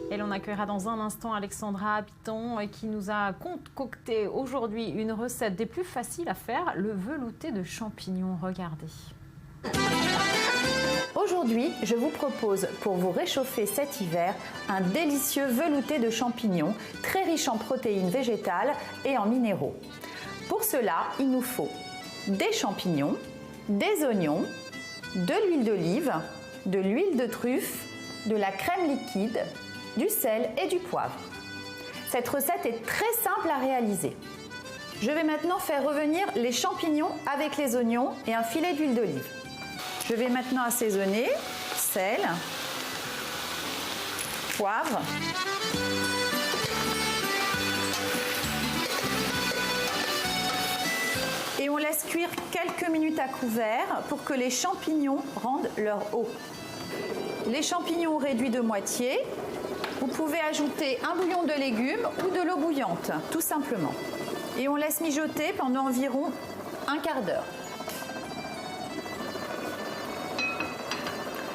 Et l'on accueillera dans un instant Alexandra Piton qui nous a concocté aujourd'hui une recette des plus faciles à faire, le velouté de champignons. Regardez. Aujourd'hui, je vous propose pour vous réchauffer cet hiver un délicieux velouté de champignons très riche en protéines végétales et en minéraux. Pour cela, il nous faut des champignons, des oignons, de l'huile d'olive, de l'huile de truffe, de la crème liquide, du sel et du poivre. Cette recette est très simple à réaliser. Je vais maintenant faire revenir les champignons avec les oignons et un filet d'huile d'olive. Je vais maintenant assaisonner, sel, poivre, et on laisse cuire quelques minutes à couvert pour que les champignons rendent leur eau. Les champignons réduits de moitié, vous pouvez ajouter un bouillon de légumes ou de l'eau bouillante, tout simplement. Et on laisse mijoter pendant environ un quart d'heure.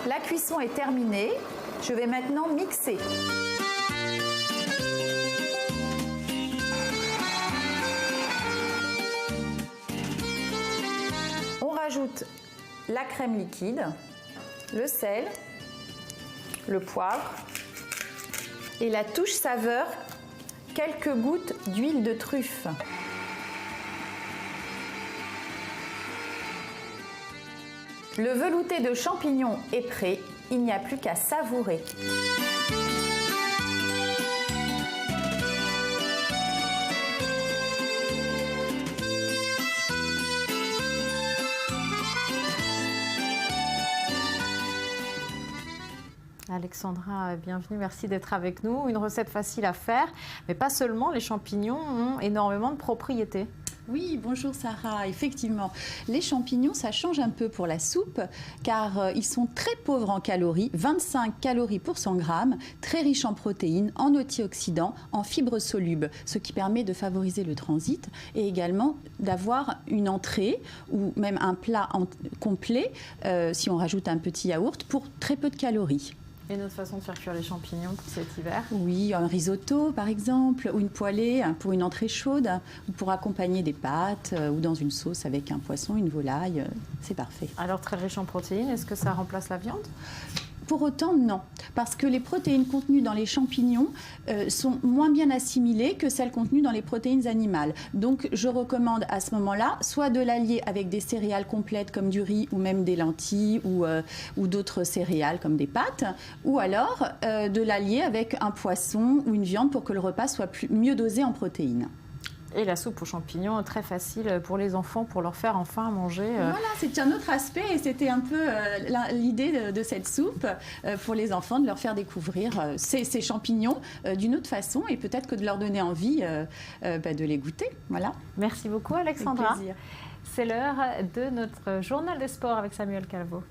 La cuisson est terminée, je vais maintenant mixer. On rajoute la crème liquide, le sel, le poivre et la touche saveur, quelques gouttes d'huile de truffe. Le velouté de champignons est prêt, il n'y a plus qu'à savourer. Alexandra, bienvenue, merci d'être avec nous. Une recette facile à faire, mais pas seulement, les champignons ont énormément de propriétés. Oui, bonjour Sarah, effectivement. Les champignons, ça change un peu pour la soupe car ils sont très pauvres en calories, 25 calories pour 100 grammes, très riches en protéines, en antioxydants, en fibres solubles, ce qui permet de favoriser le transit et également d'avoir une entrée ou même un plat complet, si on rajoute un petit yaourt, pour très peu de calories. Et une autre façon de faire cuire les champignons pour cet hiver? Oui, un risotto par exemple, ou une poêlée pour une entrée chaude, ou pour accompagner des pâtes, ou dans une sauce avec un poisson, une volaille, c'est parfait. Alors très riche en protéines, est-ce que ça remplace la viande? Pour autant, non, parce que les protéines contenues dans les champignons sont moins bien assimilées que celles contenues dans les protéines animales. Donc, je recommande à ce moment-là soit de l'allier avec des céréales complètes comme du riz ou même des lentilles ou d'autres céréales comme des pâtes, ou alors de l'allier avec un poisson ou une viande pour que le repas soit mieux dosé en protéines. Et la soupe aux champignons, très facile pour les enfants, pour leur faire enfin manger. Voilà, c'est un autre aspect et c'était un peu l'idée de cette soupe pour les enfants, de leur faire découvrir ces champignons d'une autre façon et peut-être que de leur donner envie de les goûter. Voilà. Merci beaucoup Alexandra. Avec plaisir. C'est l'heure de notre journal des sports avec Samuel Calvo.